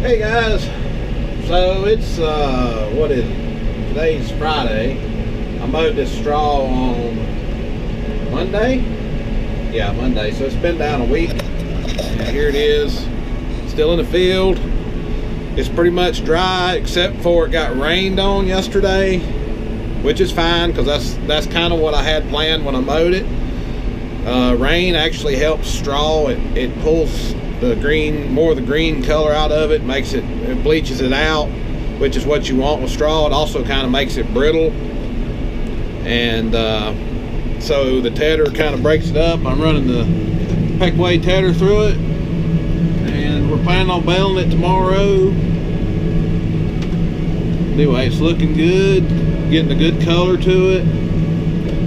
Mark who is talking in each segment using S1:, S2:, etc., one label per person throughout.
S1: Hey guys, so it's what is it? Today's Friday. I mowed this straw on Monday. Yeah, Monday. So it's been down a week, and here it is, still in the field. It's pretty much dry except for it got rained on yesterday, which is fine because that's kind of what I had planned when I mowed it. Rain actually helps straw. It pulls the green, more of the green color out of it, makes it bleaches it out, which is what you want with straw. It also kind of makes it brittle, and so the tedder kind of breaks it up. I'm running the Peckway tedder through it, and we're planning on baling it tomorrow. Anyway, it's looking good, getting a good color to it,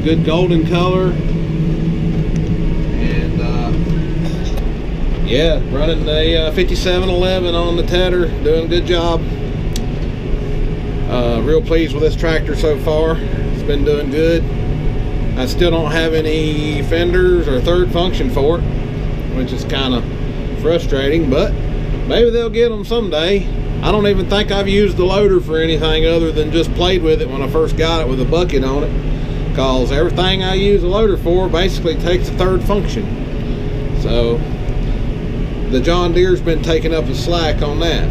S1: good golden color. Yeah, running a 5711 on the tedder, doing a good job. Real pleased with this tractor so far. It's been doing good. I still don't have any fenders or third function for it, which is kind of frustrating, but maybe they'll get them someday. I don't even think I've used the loader for anything other than just played with it when I first got it with a bucket on it, because everything I use the loader for basically takes a third function. So the John Deere's been taking up the slack on that.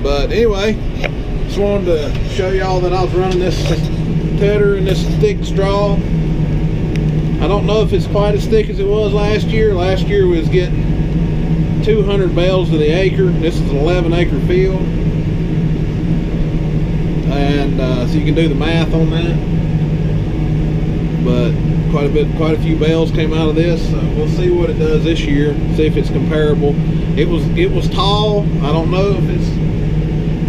S1: But anyway, just wanted to show y'all that I was running this tedder in this thick straw. I don't know if it's quite as thick as it was last year. Last year we was getting 200 bales to the acre. This is an 11-acre field, and so you can do the math on that. But quite a few bales came out of this, so we'll see what it does this year, see if it's comparable. It was tall. I don't know if it's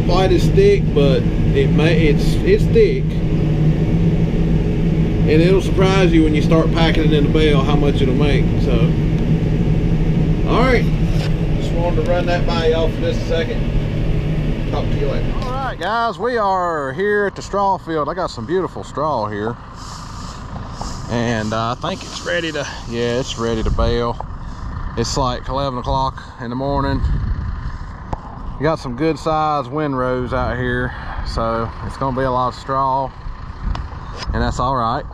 S1: quite as thick, but it's thick, and it'll surprise you when you start packing it in the bale how much it'll make. So all right, just wanted to run that by y'all for just a second. Talk to you later. All right guys, we are here at the straw field. I got some beautiful straw here, and I think it's ready to, yeah, it's ready to bale. It's like 11 o'clock in the morning. We got some good sized windrows out here, so it's gonna be a lot of straw, and that's all right.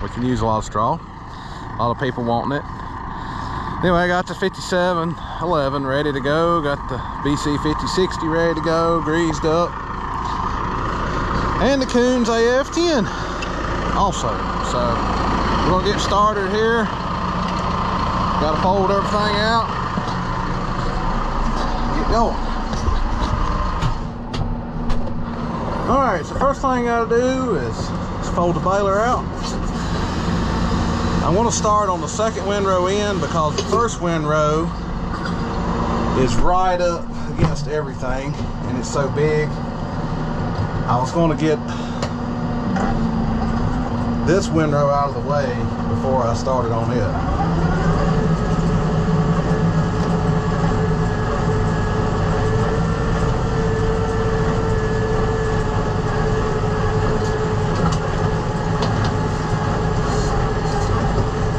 S1: We can use a lot of straw. A lot of people wanting it. Anyway, I got the 5711 ready to go. Got the BC 5060 ready to go, greased up, and the Coons AF10 also. So we're gonna get started here. Got to fold everything out, get going. All right, so first thing I gotta do is fold the baler out. I want to start on the second windrow end because the first windrow is right up against everything and it's so big. I was going to get this windrow out of the way before I started on it.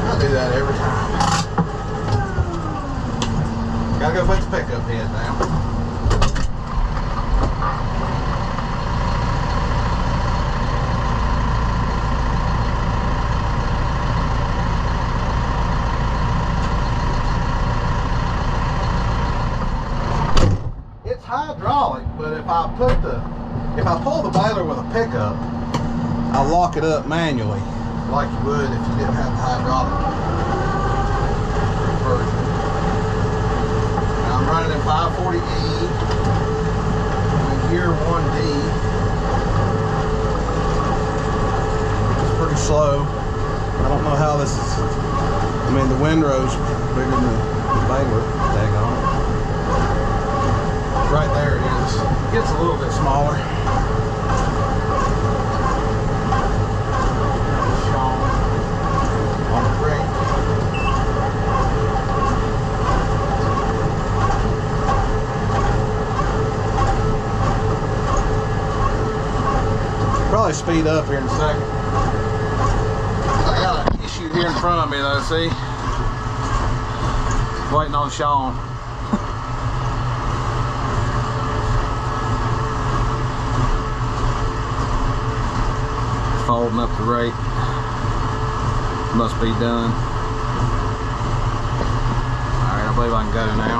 S1: I do that every time. Gotta go put the pickup head down. Hydraulic, but if I pull the baler with a pickup, I lock it up manually like you would if you didn't have the hydraulic version. Now I'm running in 540E in gear 1D. It's pretty slow. I don't know how this is. I mean, the windrow's bigger than the baler. Daggone it. Right there it is. It gets a little bit smaller. On the brake. Probably speed up here in a second. I got an issue here in front of me though, see? Waiting on Sean. holding up the rake. Must be done. Alright, I believe I can go now.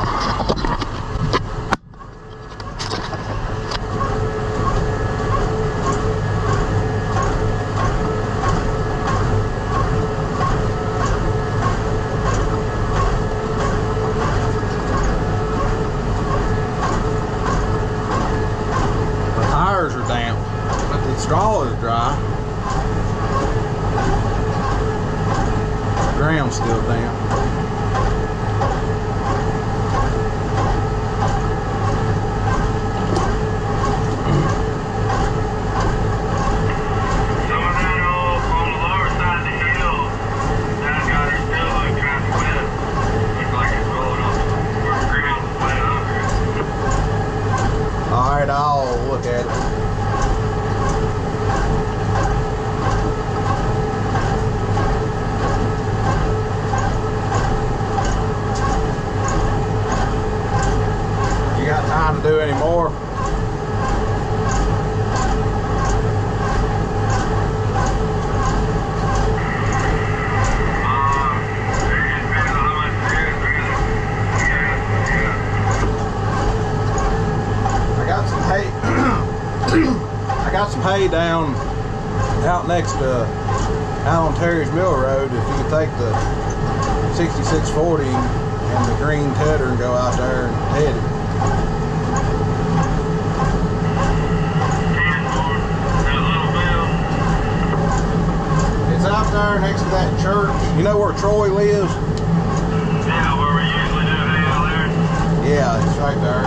S1: Straw is dry. The ground's still damp.
S2: Some of that on the lower side of the hill, that guy is still kind of wet. Looks like it's rolling off where the ground is wet under it.
S1: Alright, I'll look at it. To do any more. I got some hay. I got some hay down out next to out on Terry's Mill Road. If you could take the 6640 and the green tedder and go out there and head it. Out there next to that church. You know where Troy lives?
S2: Yeah, where we usually do hay out there.
S1: Yeah, it's right there.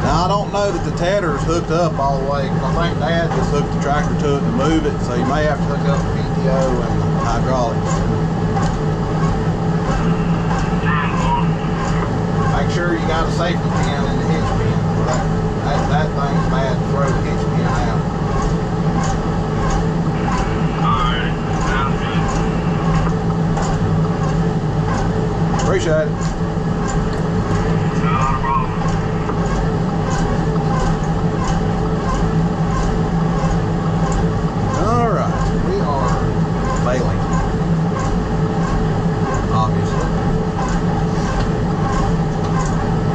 S1: Now I don't know that the tedder is hooked up all the way. I think Dad just hooked the tractor to it to move it, so you may have to hook up the PTO and the hydraulics. Make sure you got a safety pin in the hitch pin. That thing's bad to throw the hitch pin out. Appreciate it.
S2: Not a problem.
S1: Alright, we are baling. Obviously.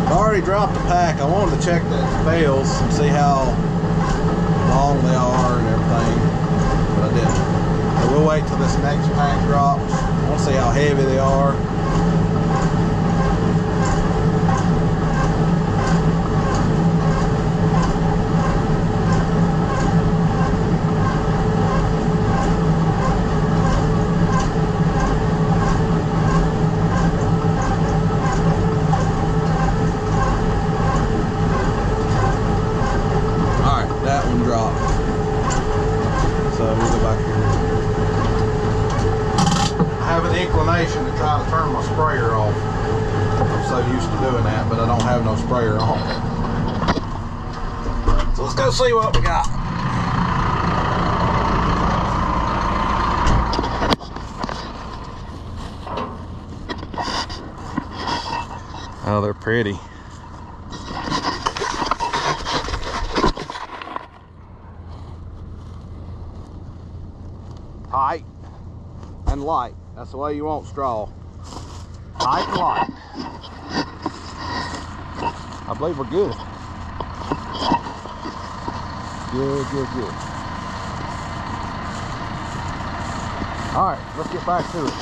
S1: I already dropped the pack. I wanted to check the bales and see how long they are and everything, but I didn't. So we'll wait till this next pack drops. I want to see how heavy they are. Inclination to try to turn my sprayer off. I'm so used to doing that, but I don't have no sprayer on. So let's go see what we got. Oh, they're pretty. Tight and light. That's the way you want straw. Tight and light. I believe we're good. Good. All right, let's get back to it.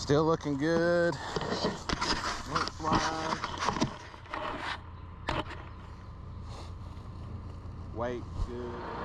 S1: Still looking good. Looks wise. Weight good.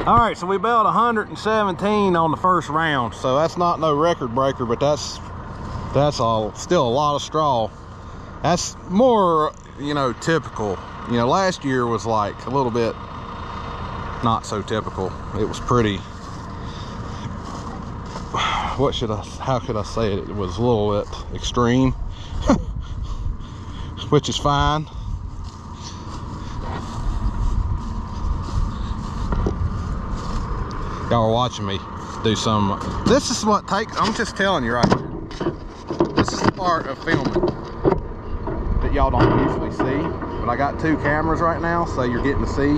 S1: All right, so we bailed 117 on the first round, so that's not no record breaker, but that's all still a lot of straw. That's more, you know, typical. You know, last year was like a little bit not so typical. It was pretty, how could I say it? It was a little bit extreme, which is fine. Y'all are watching me do some. This is what I'm just telling you right here. This is the part of filming that y'all don't usually see. But I got 2 cameras right now, so you're getting to see.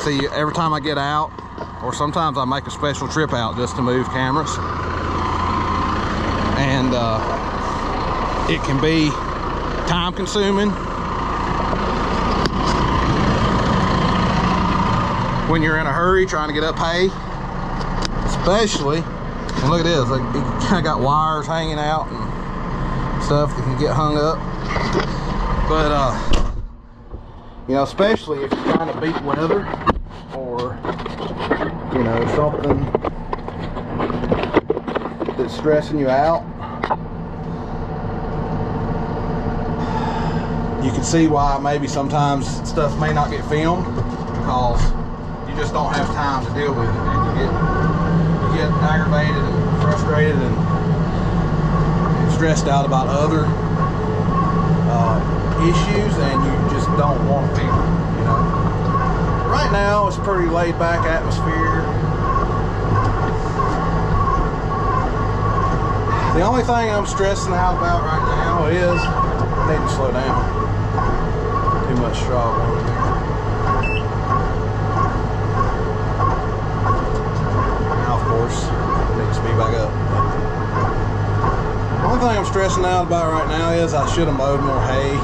S1: See, every time I get out, or sometimes I make a special trip out just to move cameras. And it can be time consuming when you're in a hurry trying to get up hay, especially, and look at this, like, it kind of got wires hanging out and stuff that can get hung up. But you know, especially if you're trying to beat weather, or you know, something that's stressing you out, you can see why maybe sometimes stuff may not get filmed, because you just don't have time to deal with it, and you get aggravated and frustrated and stressed out about other issues, and you just don't want to film, you know. Right now it's a pretty laid back atmosphere. The only thing I'm stressing out about right now is I need to slow down. Too much straw going in there. Need to speed back up. The only thing I'm stressing out about right now is I should have mowed more hay.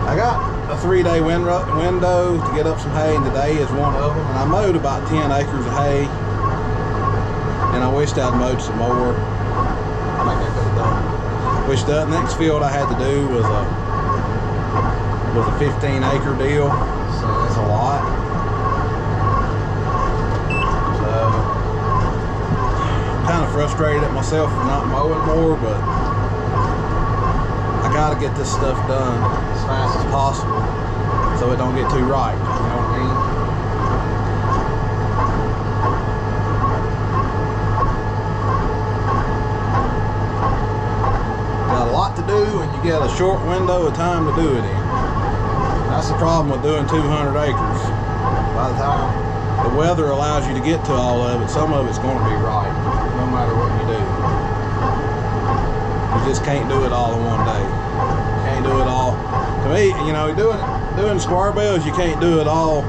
S1: I got a 3-day window to get up some hay, and today is one of them. And I mowed about 10 acres of hay, and I wished I'd mowed some more. I think I could have done. Wish the next field I had to do was a 15-acre deal, so that's a lot. Kind of frustrated at myself for not mowing more, but I gotta get this stuff done as fast as possible so it don't get too ripe, you know what I mean? Got a lot to do, and you get a short window of time to do it in. That's the problem with doing 200 acres. By the time the weather allows you to get to all of it, some of it's going to be ripe, no matter what you do. You just can't do it all in one day. You can't do it all. To me, you know, doing square bales, you can't do it all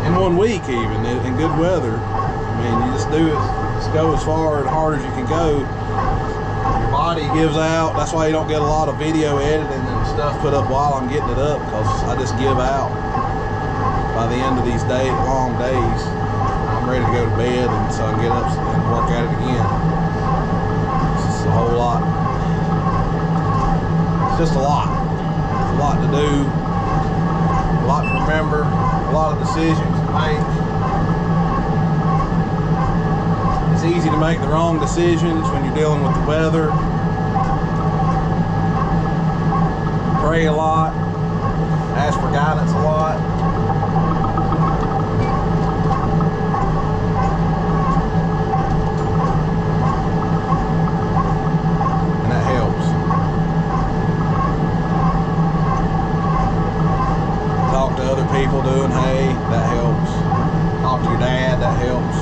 S1: in 1 week, even in good weather. I mean, you just do it, just go as far and hard as you can go. Your body gives out. That's why you don't get a lot of video editing and stuff put up while I'm getting it up, because I just give out. By the end of these long days, I'm ready to go to bed, and so I can get up and work at it again. It's just a whole lot. It's just a lot. A lot to do, a lot to remember, a lot of decisions to make. It's easy to make the wrong decisions when you're dealing with the weather. Pray a lot, ask for guidance a lot. People doing hay, that helps. Talk to your dad, that helps.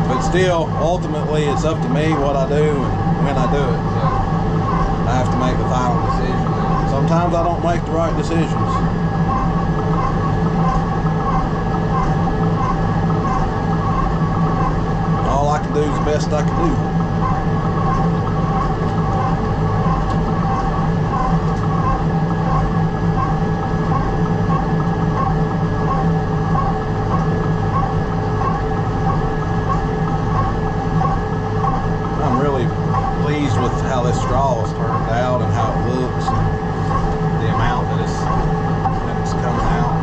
S1: But still, ultimately, it's up to me what I do and when I do it. So I have to make the final decision. And sometimes I don't make the right decisions. All I can do is the best I can do. With how this straw is turned out and how it looks, and the amount that it's coming out.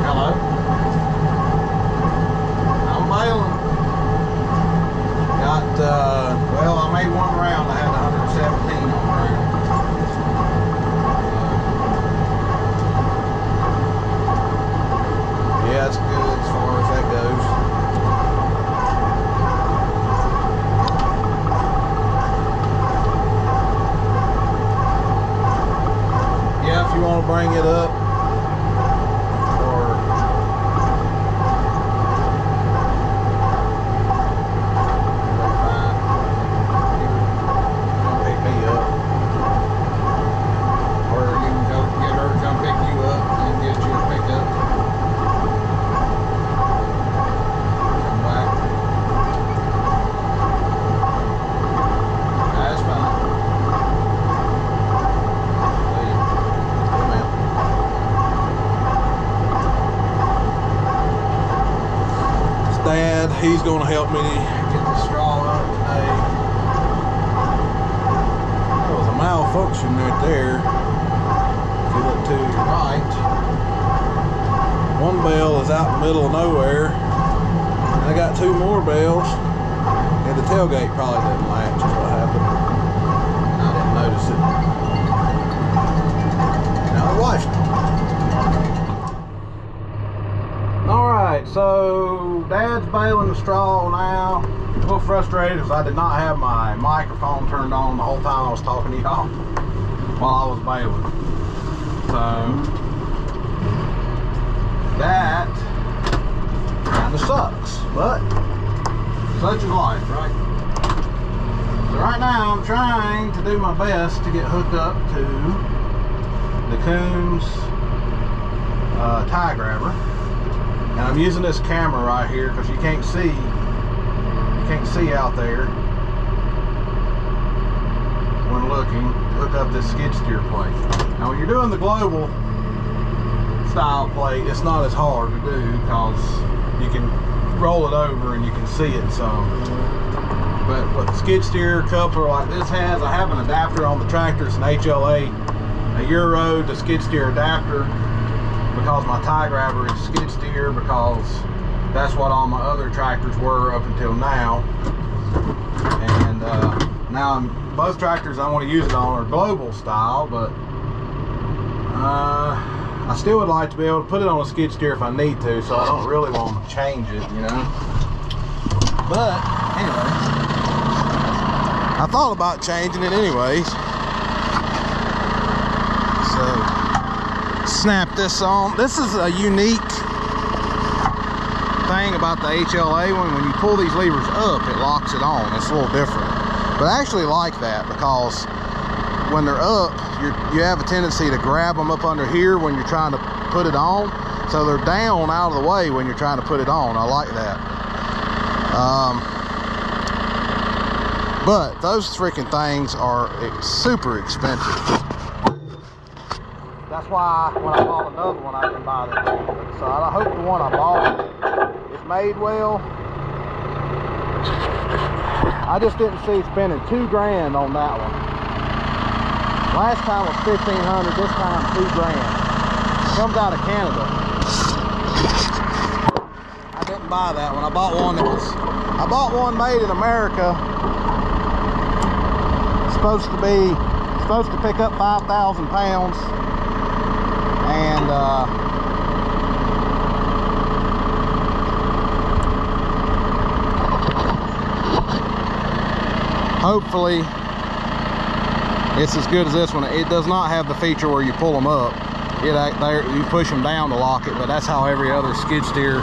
S1: Hello. I'm baling. Got well, I made one round. I had 117 on the round. Yeah, it's good as far as that goes. Yeah, if you want to bring it up, or pick me up, or you can go get her to come pick you up and get you a pickup. Dad, he's going to help me get the straw up today. There was a malfunction right there. If you look to your right, one bale is out in the middle of nowhere, and I got two more bales, and the tailgate probably didn't latch is what happened. I didn't notice it. Now I watched it. Alright, so Dad's baling the straw now. A little frustrated because I did not have my microphone turned on the whole time I was talking to y'all while I was baling. So that kind of sucks, but such is life, right? So right now I'm trying to do my best to get hooked up to the Coons tie grabber. And I'm using this camera right here because you can't see out there when looking to hook up this skid steer plate. Now when you're doing the global style plate, it's not as hard to do because you can roll it over and you can see it some. But with the skid steer coupler like this has, I have an adapter on the tractor. It's an HLA, a Euro to skid steer adapter, because my tie grabber is skid steer, because that's what all my other tractors were up until now. And now both tractors I want to use it on are global style, but I still would like to be able to put it on a skid steer if I need to, so I don't really want to change it, you know. But anyway, I thought about changing it anyways. So snap this on. This is a unique thing about the HLA. When you pull these levers up, it locks it on. It's a little different, but I actually like that because when they're up, you have a tendency to grab them up under here when you're trying to put it on, so they're down out of the way when you're trying to put it on. I like that. But those freaking things are super expensive. That's why when I bought another one, I didn't buy that one. So I hope the one I bought is made well. I just didn't see spending $2 grand on that one. Last time was $1,500. This time $2 grand. Comes out of Canada. I didn't buy that one. I bought one that was. I bought one made in America. Supposed to pick up 5,000 pounds. And hopefully it's as good as this one. It does not have the feature where you pull them up. You push them down to lock it, but that's how every other skid steer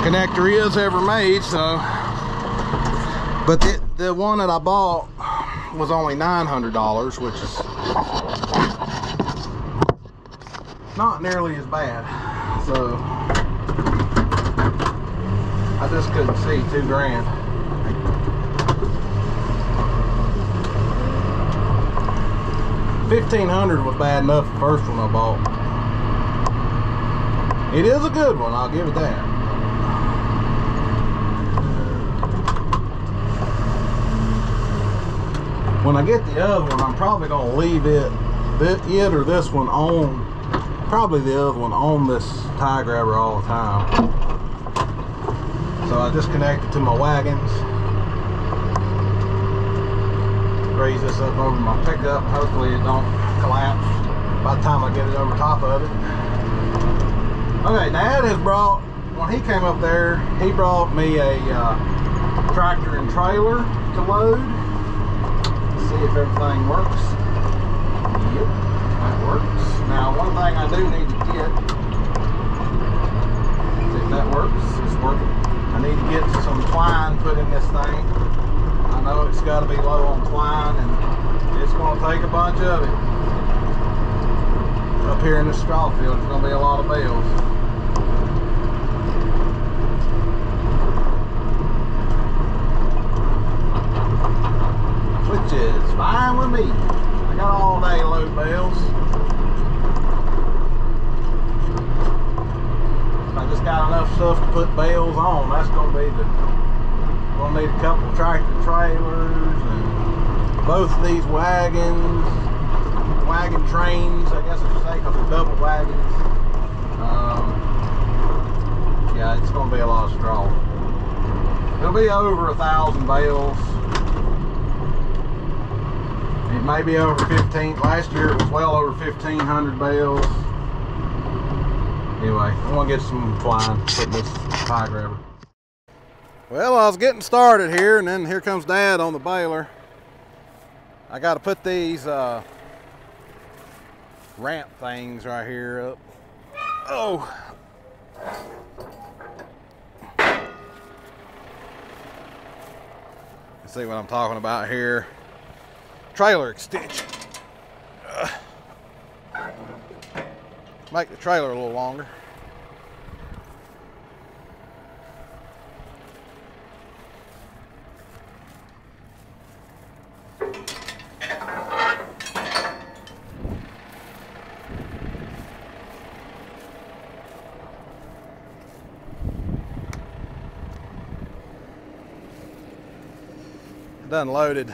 S1: connector is ever made. So, but the one that I bought was only $900, which is not nearly as bad. So I just couldn't see $2 grand. $1,500 was bad enough the first one I bought. It is a good one, I'll give it that. When I get the other one, I'm probably going to leave it or this one on, probably the other one on this tie grabber all the time. So I just connect it to my wagons. Raise this up over my pickup. Hopefully it don't collapse by the time I get it over top of it. Okay, Dad has brought, when he came up there, he brought me a tractor and trailer to load. Let's see if everything works. Yep, that works. Now, one thing I do need to get, see if that works, it's working. I need to get some twine put in this thing. I know it's got to be low on twine, and it's going to take a bunch of it. Up here in the straw field, there's going to be a lot of bales. Which is fine with me. I got all day load bales. I just got enough stuff to put bales on. That's going to be the, gonna need a couple tractor trailers and both of these wagons, wagon trains, I guess I should say, because they're double wagons. Yeah, it's going to be a lot of straw. It'll be over 1,000 bales. It may be over 15. Last year it was well over 1,500 bales. Anyway, I'm going to get some twine, put in this tie grabber. Well, I was getting started here, and then here comes Dad on the baler. I got to put these ramp things right here up. Oh! You see what I'm talking about here? Trailer extension. Make the trailer a little longer. Done loaded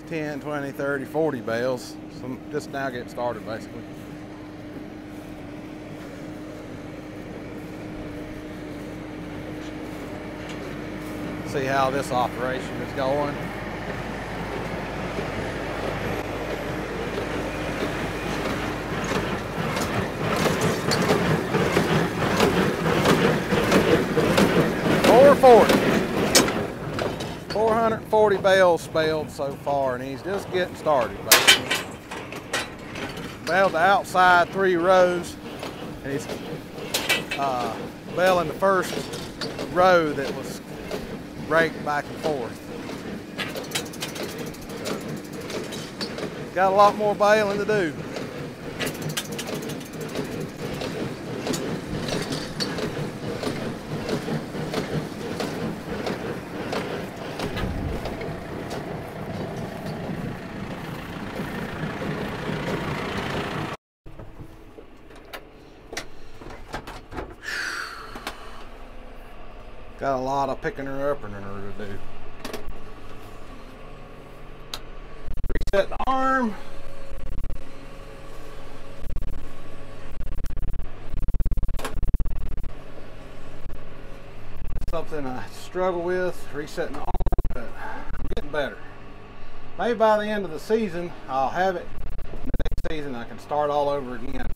S1: 10, 20, 30, 40 bales. So I'm just now getting started basically. See how this operation is going. $440. 440 bales baled so far, and he's just getting started, basically. Baled the outside 3 rows, and he's baling the first row that was raked back and forth. Got a lot more baling to do. Got a lot of picking her up and her to do. Reset the arm. Something I struggle with, resetting the arm, but I'm getting better. Maybe by the end of the season, I'll have it. The next season, I can start all over again.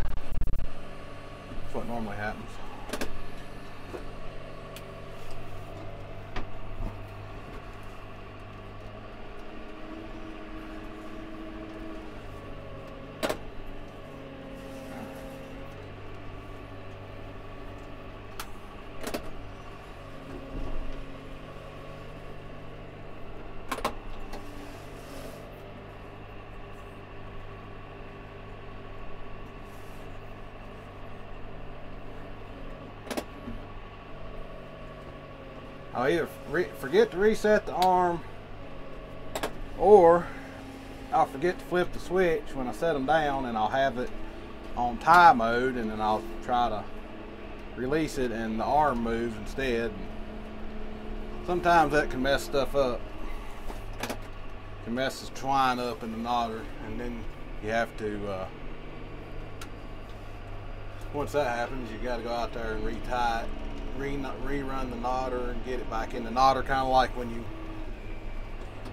S1: That's what normally happens. I'll either forget to reset the arm, or I'll forget to flip the switch when I set them down, and I'll have it on tie mode, and then I'll try to release it and the arm moves instead. Sometimes that can mess stuff up. It can mess the twine up in the knotter, and then you have to, once that happens, you got to go out there and retie it, rerun the knotter and get it back in the knotter, kind of like when you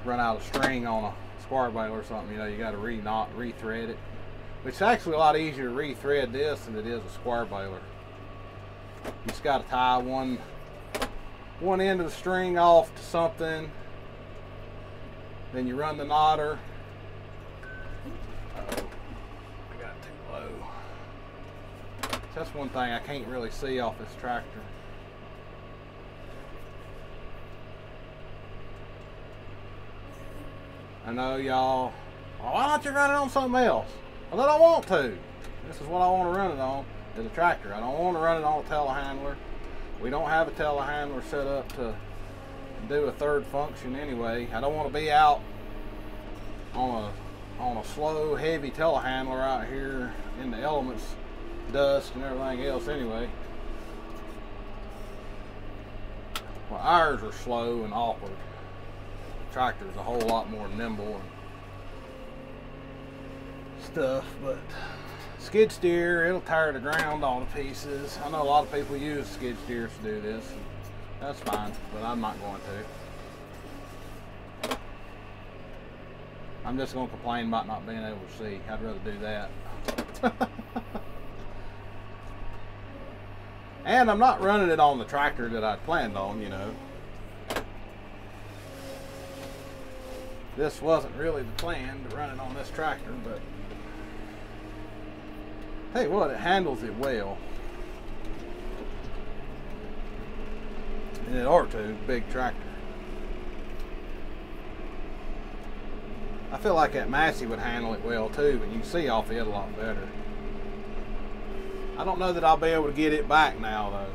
S1: run out of string on a square bale or something. You know, you got to rethread it, which is actually a lot easier to rethread this than it is a square baler. You just got to tie one end of the string off to something, then you run the knotter. Uh-oh, I got too low. That's one thing I can't really see off this tractor. I know y'all, well, why don't you run it on something else? Well, I don't want to. This is what I want to run it on, is a tractor. I don't want to run it on a telehandler. We don't have a telehandler set up to do a third function anyway. I don't want to be out on a slow, heavy telehandler out here in the elements, dust and everything else anyway. Well, ours are slow and awkward. The tractor's a whole lot more nimble and stuff, but skid steer, it'll tear the ground all to pieces. I know a lot of people use skid steers to do this. That's fine, but I'm not going to. I'm just going to complain about not being able to see. I'd rather do that. And I'm not running it on the tractor that I planned on, you know. This wasn't really the plan to run it on this tractor, but hey, what, it handles it well. And it ought to, big tractor. I feel like that Massey would handle it well too, but you can see off it a lot better. I don't know that I'll be able to get it back now though,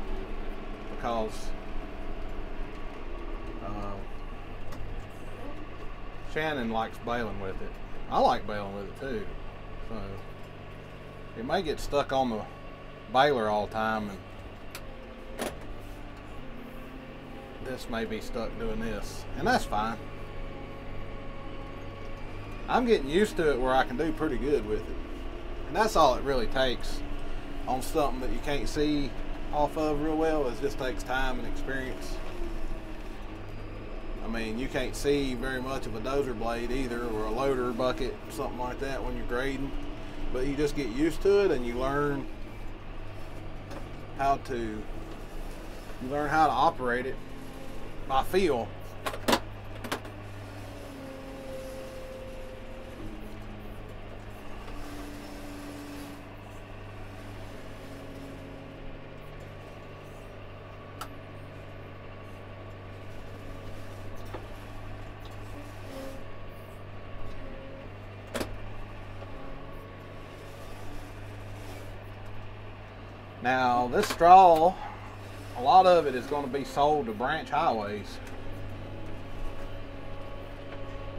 S1: because Shannon likes baling with it. I like baling with it too, so it may get stuck on the baler all the time, and this may be stuck doing this, and that's fine. I'm getting used to it where I can do pretty good with it, and that's all it really takes on something that you can't see off of real well. It just takes time and experience. I mean, you can't see very much of a dozer blade either, or a loader bucket, something like that when you're grading, but you just get used to it and you learn how to operate it by feel. Now, this straw, a lot of it is going to be sold to branch highways.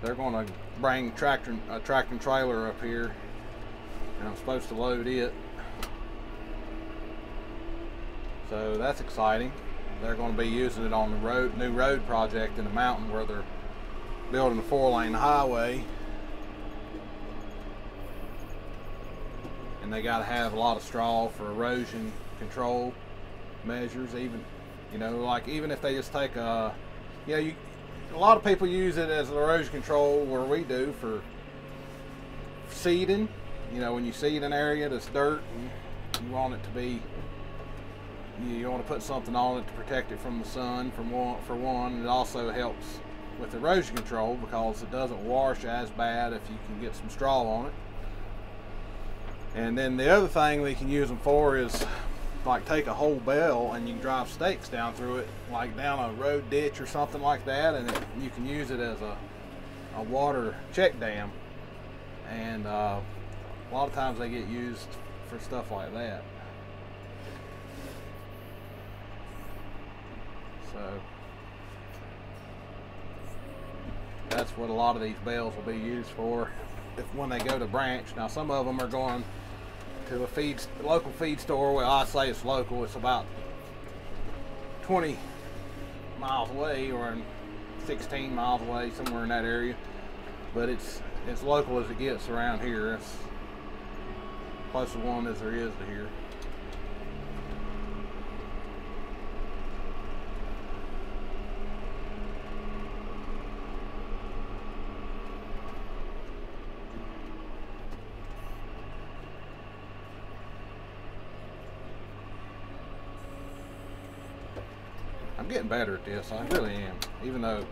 S1: They're going to bring a tractor and trailer up here, and I'm supposed to load it. So that's exciting. They're going to be using it on the new road project in the mountain where they're building a 4-lane highway. And they got to have a lot of straw for erosion control measures. Even, you know, like even if they just take a, you know, a lot of people use it as erosion control where we do for seeding. You know, when you seed an area that's dirt and you want it to be, you want to put something on it to protect it from the sun for one. It also helps with erosion control because it doesn't wash as bad if you can get some straw on it. And then the other thing we can use them for is like take a whole bale and you can drive stakes down through it, like down a road ditch or something like that, and you can use it as a water check dam. And a lot of times they get used for stuff like that. So that's what a lot of these bales will be used for when they go to branch. Now some of them are going to a local feed store. Well, I say it's local. It's about 20 miles away, or 16 miles away, somewhere in that area. But it's as local as it gets around here. It's closest one as there is to here. I'm getting better at this, I really am, even though.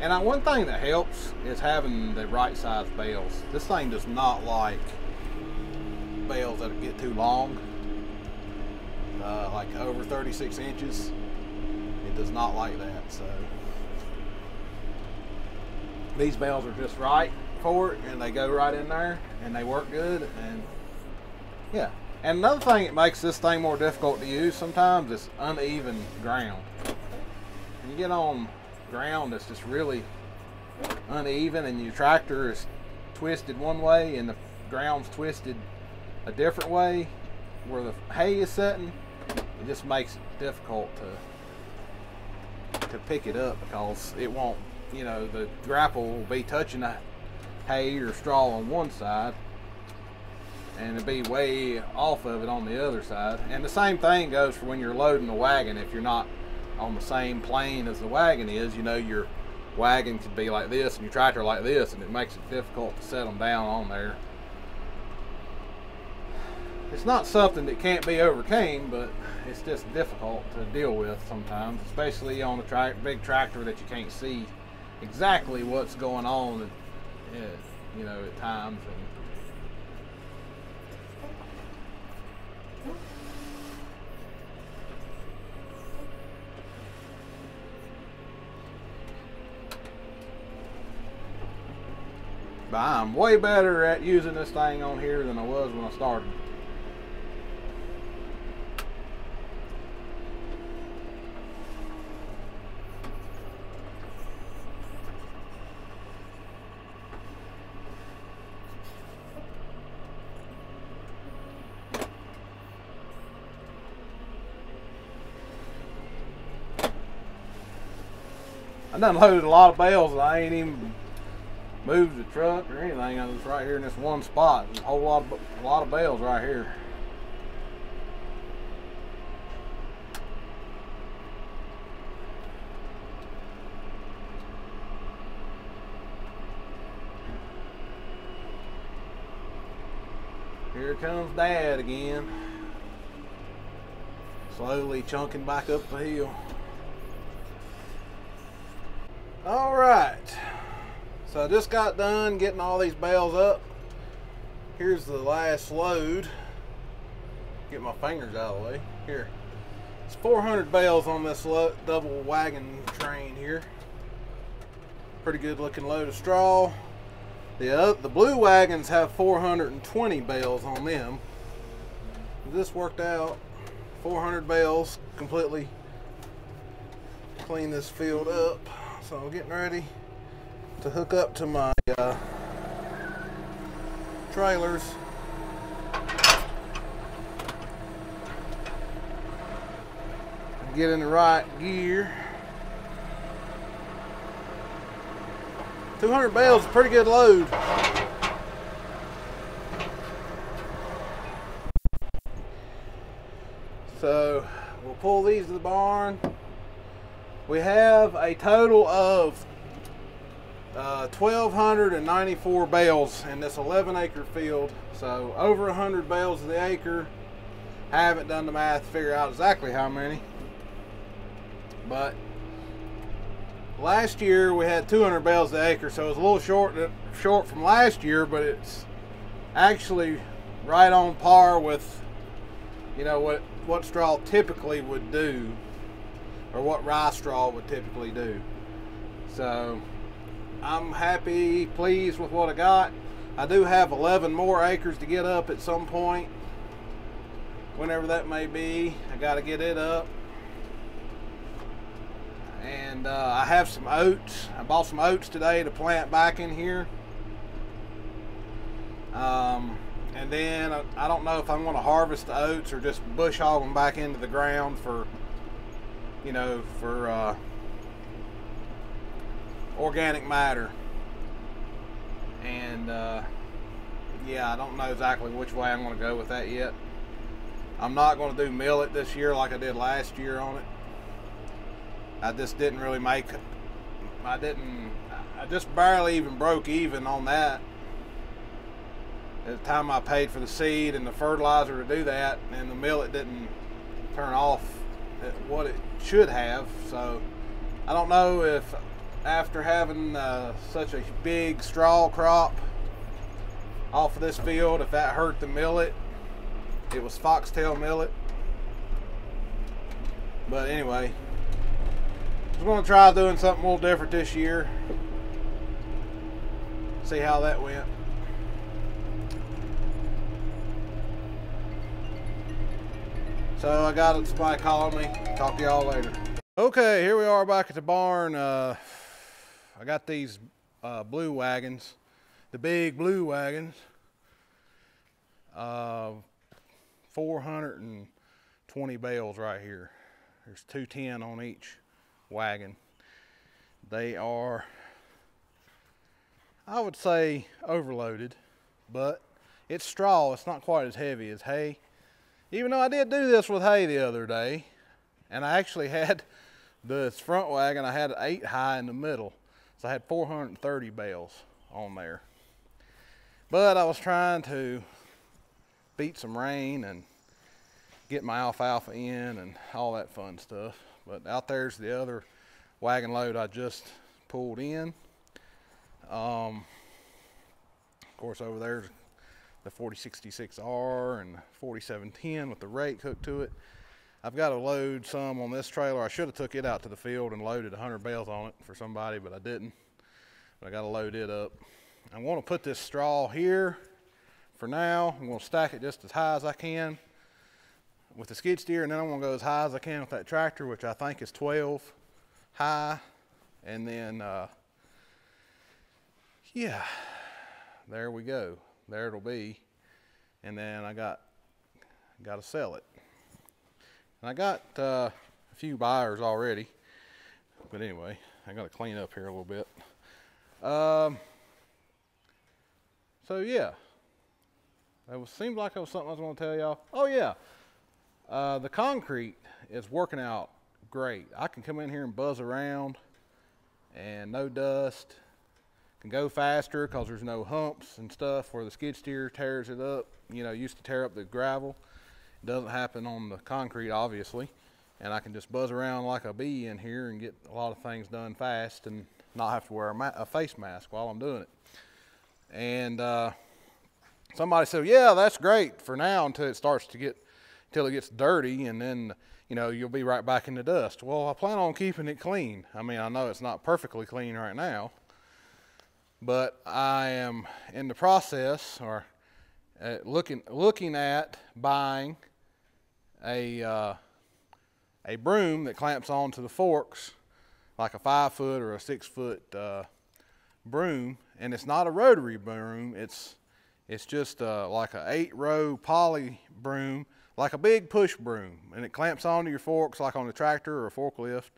S1: And one thing that helps is having the right size bales. This thing does not like bales that get too long, like over 36 inches. It does not like that. So these bales are just right for it, and they go right in there, and they work good. And yeah. And another thing that makes this thing more difficult to use sometimes is uneven ground. When you get on ground that's just really uneven and your tractor is twisted one way and the ground's twisted a different way where the hay is setting, it just makes it difficult to pick it up, because it won't, you know, the grapple will be touching the hay or straw on one side and it'll be way off of it on the other side. And the same thing goes for when you're loading the wagon. If you're not on the same plane as the wagon is, you know, your wagon could be like this and your tractor like this, and it makes it difficult to set them down on there. It's not something that can't be overcome, but it's just difficult to deal with sometimes, especially on a big tractor that you can't see exactly what's going on, you know, at times. But I'm way better at using this thing on here than I was when I started. I done loaded a lot of bales and I ain't even moved the truck or anything. I was right here in this one spot. There's a lot of bales right here. Here comes Dad again, slowly chunking back up the hill. All right. So I just got done getting all these bales up. Here's the last load. Get my fingers out of the way. Here. It's 400 bales on this double wagon train here. Pretty good looking load of straw. The blue wagons have 420 bales on them. This worked out. 400 bales, completely clean this field up. So I'm getting ready to hook up to my trailers. And get in the right gear. 200 bales is a pretty good load. So we'll pull these to the barn. We have a total of 1,294 bales in this 11-acre field. So over 100 bales of the acre. I haven't done the math to figure out exactly how many. But last year we had 200 bales an acre, so it was a little short from last year, but it's actually right on par with, you know, what straw typically would do, or what rye straw would typically do. So I'm happy, pleased with what I got. I do have 11 more acres to get up at some point, whenever that may be. I got to get it up. And I have some oats. I bought some oats today to plant back in here. And then I don't know if I'm going to harvest the oats or just bush hog them back into the ground for, you know, for organic matter. And yeah, I don't know exactly which way I'm going to go with that yet. I'm not going to do millet this year like I did last year on it. I just didn't really make, I just barely even broke even on that. At the time I paid for the seed and the fertilizer to do that, and the millet didn't turn off what it should have. So I don't know if after having such a big straw crop off of this field, if that hurt the millet. It was foxtail millet. But anyway, I'm going to try doing something a little different this year. See how that went. So I got somebody calling me. Talk to y'all later. Okay, here we are back at the barn. I got these blue wagons, the big blue wagons. 420 bales right here. There's 210 on each wagon. They are, I would say, overloaded, but it's straw. It's not quite as heavy as hay. Even though I did do this with hay the other day, and I actually had this front wagon, I had 8 high in the middle. So I had 430 bales on there. But I was trying to beat some rain and get my alfalfa in and all that fun stuff. But out there's the other wagon load I just pulled in. Of course, over there's the 4066R and 4710 with the rake hooked to it. I've got to load some on this trailer. I should have took it out to the field and loaded 100 bales on it for somebody, but I didn't. But I got to load it up. I want to put this straw here for now. I'm going to stack it just as high as I can with the skid steer, and then I'm going to go as high as I can with that tractor, which I think is 12 high. And then, yeah, there we go. There it'll be. And then I got to sell it. And I got a few buyers already. But anyway, I got to clean up here a little bit. So yeah, seemed like it was something I was going to tell y'all. Oh yeah, the concrete is working out great. I can come in here and buzz around and no dust. Can go faster because there's no humps and stuff where the skid steer tears it up. You know, used to tear up the gravel. It doesn't happen on the concrete, obviously. And I can just buzz around like a bee in here and get a lot of things done fast and not have to wear a face mask while I'm doing it. And somebody said, yeah, that's great for now until it gets dirty, and then, you know, you'll be right back in the dust. Well, I plan on keeping it clean. I mean, I know it's not perfectly clean right now, but I am in the process, or looking at buying a broom that clamps onto the forks, like a 5-foot or a 6-foot broom. And it's not a rotary broom. It's just like a 8-row poly broom, like a big push broom, and it clamps onto your forks like on a tractor or a forklift.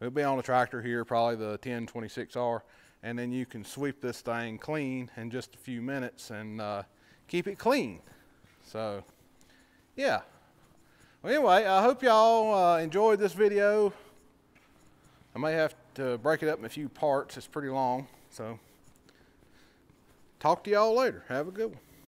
S1: It'll be on a tractor here, probably the 1026R, and then you can sweep this thing clean in just a few minutes and keep it clean. So yeah. Well, anyway, I hope y'all enjoyed this video. I may have to break it up in a few parts. It's pretty long, so talk to y'all later. Have a good one.